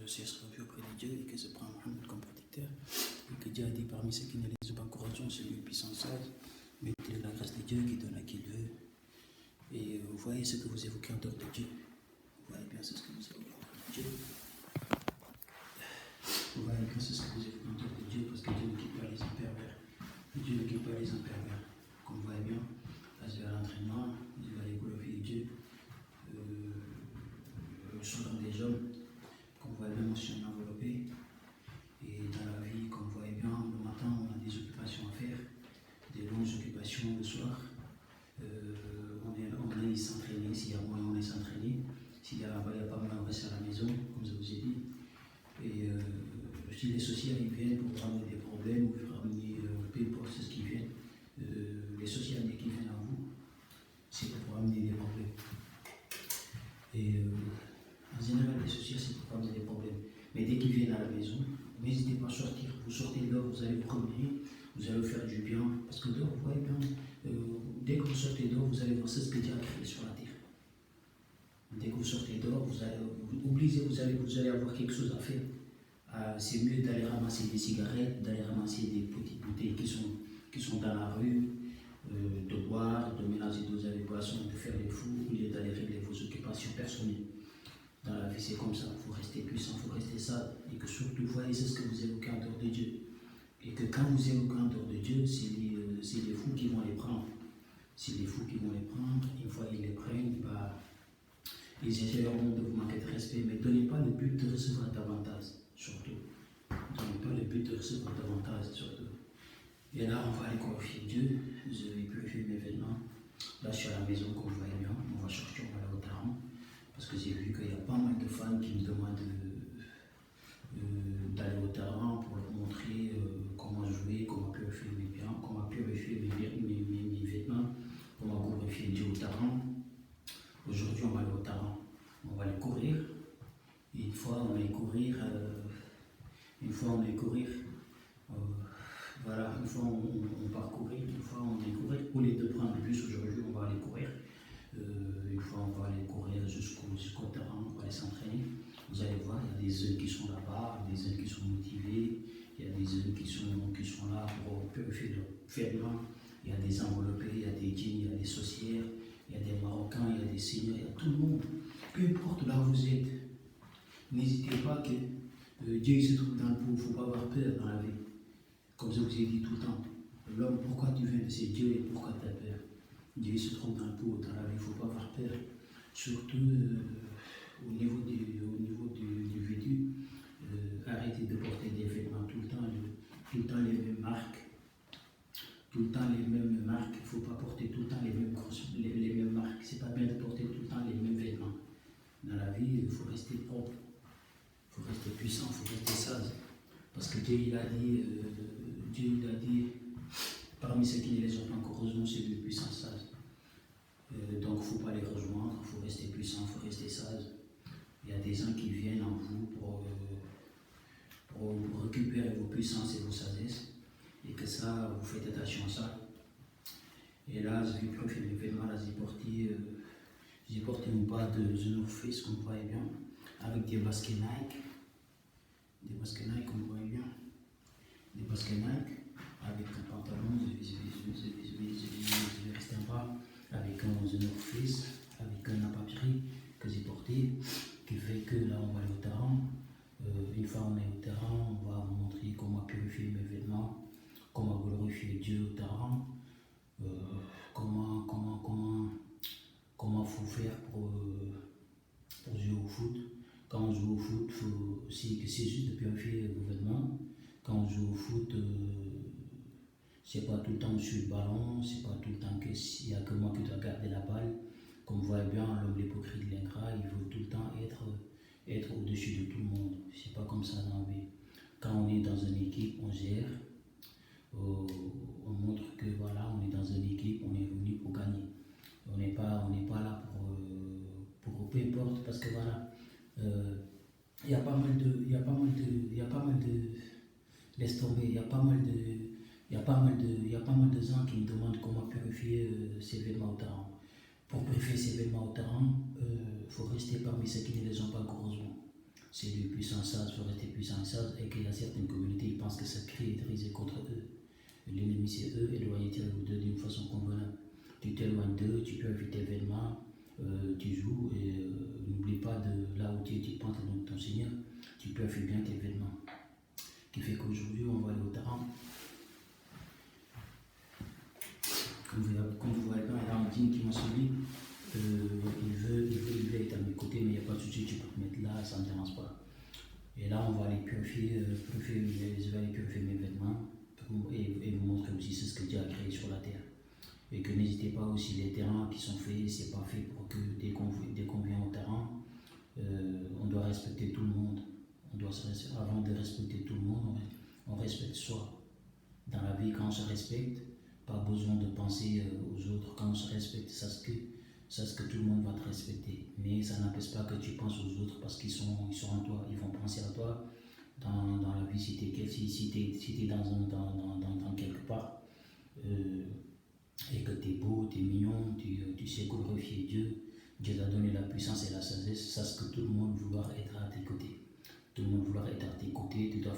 aussi se refuge auprès de Dieu et que se prend Mohammed comme protecteur. Et que Dieu a dit parmi ceux qui ne les ont pas encourageants, c'est lui puissant sage, mais il est la grâce de Dieu qui donne à qui il veut. Et vous voyez ce que vous évoquez en dehors de Dieu. Vous voyez bien ce que vous évoquez en dehors de Dieu. Vous voyez bien ce que vous évoquez en dehors de Dieu, parce que Dieu ne quitte pas les hommes pervers. Dieu ne quitte pas les hommes pervers. Comme vous voyez bien, là je vais à l'entraînement, je vais aller glorifier Dieu. Selon des hommes, comme vous voyez bien, moi je suis enveloppé. Et dans la vie, comme vous voyez bien, le matin on a des occupations à faire, des longues occupations le soir. On est s'entraîner, s'il y a moyen on est s'entraîner. S'il y a pas moyen on reste à la maison, comme je vous ai dit. Et si les sociaux ils viennent pour ramener des problèmes, ou ramener peu importe ce qui vient, les sociaux dès qu'ils viennent à vous, c'est pour ramener des problèmes. Et en général, les sociaux c'est pour ramener des problèmes. Mais dès qu'ils viennent à la maison, n'hésitez pas à sortir. Vous sortez dehors, vous allez vous revenir, vous allez vous faire du bien. Parce que dehors, vous voyez bien, dès que vous sortez dehors, vous allez voir ce que Dieu a créé sur la terre. Dès que vous sortez dehors, vous allez avoir quelque chose à faire. C'est mieux d'aller ramasser des cigarettes, d'aller ramasser des petites bouteilles qui sont dans la rue, de boire, de mélanger dos avec boisson, de faire les fous, au lieu d'aller régler vos occupations personnelles. Dans la vie, c'est comme ça. Il faut rester puissant, il faut rester sage. Et que surtout, vous voyez, c'est ce que vous évoquez en dehors de Dieu. Et que quand vous évoquez en dehors de Dieu, c'est les fous qui vont les prendre. C'est les fous qui vont les prendre. Une fois qu'ils les prennent, ils essaieront de vous manquer de respect. Mais ne donnez pas le but de recevoir davantage, surtout. Ne donnez pas le but de recevoir davantage, surtout. Et là, on va aller glorifier Dieu. Je vais purifier mes vêtements. Là, je suis à la maison, comme vous voyez bien. On va chercher, on va aller au terrain. Parce que j'ai vu qu'il y a pas mal de fans qui me demandent d'aller au terrain pour leur montrer comment jouer, comment purifier mes biens, comment purifier mes vêtements, comment glorifier Dieu au terrain. Aujourd'hui, on va aller au terrain. On va aller courir. Et une fois, on va aller courir. Voilà, une fois, on part courir. Une fois, on va aller courir. Au lieu de prendre le bus aujourd'hui, on va aller courir. Une fois, on va aller courir jusqu'au terrain, on va aller s'entraîner. Vous allez voir, il y a des jeunes qui sont là-bas, des jeunes qui sont motivés, il y a des jeunes qui sont là pour purifier leurs vêtements. Il y a des enveloppés, il y a des djinns, il y a des sorcières, il y a des Marocains, il y a des seigneurs, il y a tout le monde. Peu importe là où vous êtes, n'hésitez pas que Dieu se trouve dans le pot, il ne faut pas avoir peur dans la vie. Comme je vous ai dit tout le temps, l'homme, pourquoi tu viens de ces dieux et pourquoi tu as peur? Dieu se trouve dans le pot, dans la vie, il ne faut pas avoir peur. Surtout au niveau du vêtu, arrêtez de porter des vêtements tout le temps les mêmes marques. Tout le temps les mêmes marques, il ne faut pas porter tout le temps les mêmes marques. C'est pas bien de porter tout le temps les mêmes vêtements. Dans la vie, il faut rester propre, il faut rester puissant, il faut rester sage. Parce que Dieu il a dit, parmi ceux qui ne les ont pas encore rejoints, c'est le puissant sage. Donc il ne faut pas les rejoindre, il faut rester puissant, il faut rester sage. Il y a des gens qui viennent en vous pour récupérer vos puissances et vos sagesses. Et que ça, vous faites attention à ça. Et là, je vais purifier mes vêtements, là j'ai porté une paire de The North Face, comme vous voyez bien, avec des baskets Nike. Des baskets Nike, comme vous voyez bien. Des baskets Nike, avec un pantalon, je vais rester en bas, avec un The North Face, avec un appareil que j'ai porté, qui fait que là, on va aller au terrain. Une fois on est au terrain, on va vous montrer comment purifier mes vêtements, comment glorifier Dieu au terrain, comment faut faire pour jouer au foot. Quand on joue au foot, c'est juste de purifier vos vêtements. Quand on joue au foot, c'est pas tout le temps sur le ballon, c'est pas tout le temps qu'il n'y a que moi qui dois garder la balle. Comme vous voyez bien, l'homme l'hypocrite, l'ingrat, il veut tout le temps être au-dessus de tout le monde. C'est pas comme ça dans la vie. Quand on est dans une équipe, on gère, on montre que voilà, on est dans une équipe, on est venu pour gagner. On n'est pas là pour peu importe, parce que voilà, il y a pas mal de, laisse tomber, il y a pas mal de gens qui me demandent comment purifier ces vêtements au terrain. Pour purifier ces vêtements au terrain, il faut rester parmi ceux qui ne les ont pas encore rejoints. c'est le puissant sage, il faut rester puissant et sage, et qu'il y a certaines communautés qui pensent que ça crée des risques contre eux. L'ennemi c'est eux, éloignez-vous d'eux d'une façon convenable. Tu t'éloignes d'eux, tu peux éviter l'événement, tu joues, et n'oublie pas de là où tu es, tu penses dans ton Seigneur, tu peux faire bien tes événements. Qui fait qu'aujourd'hui on va aller au terrain. Comme vous voyez là, il y a un digne qui m'a suivi. Il veut être à mes côtés, mais il n'y a pas de souci, tu peux te mettre là, ça ne me dérange pas. Et là, on va aller purifier, je vais aller purifier mes vêtements et vous montrer aussi ce que Dieu a créé sur la terre. Et que n'hésitez pas aussi, les terrains qui sont faits, c'est pas fait pour que dès qu'on vient au terrain, on doit respecter tout le monde. Avant de respecter tout le monde, on respecte soi. Dans la vie, quand on se respecte, pas besoin de penser aux autres. Quand on se respecte, c'est ce que tout le monde va te respecter. Mais ça n'empêche pas que tu penses aux autres parce qu'ils sont en toi. Ils vont penser à toi dans la vie. Si tu es dans quelque part et que tu es beau, tu es mignon, tu sais glorifier Dieu. Dieu t'a donné la puissance et la sagesse. Sache que tout le monde vouloir être à tes côtés. Tout le monde vouloir être à tes côtés. Tu dois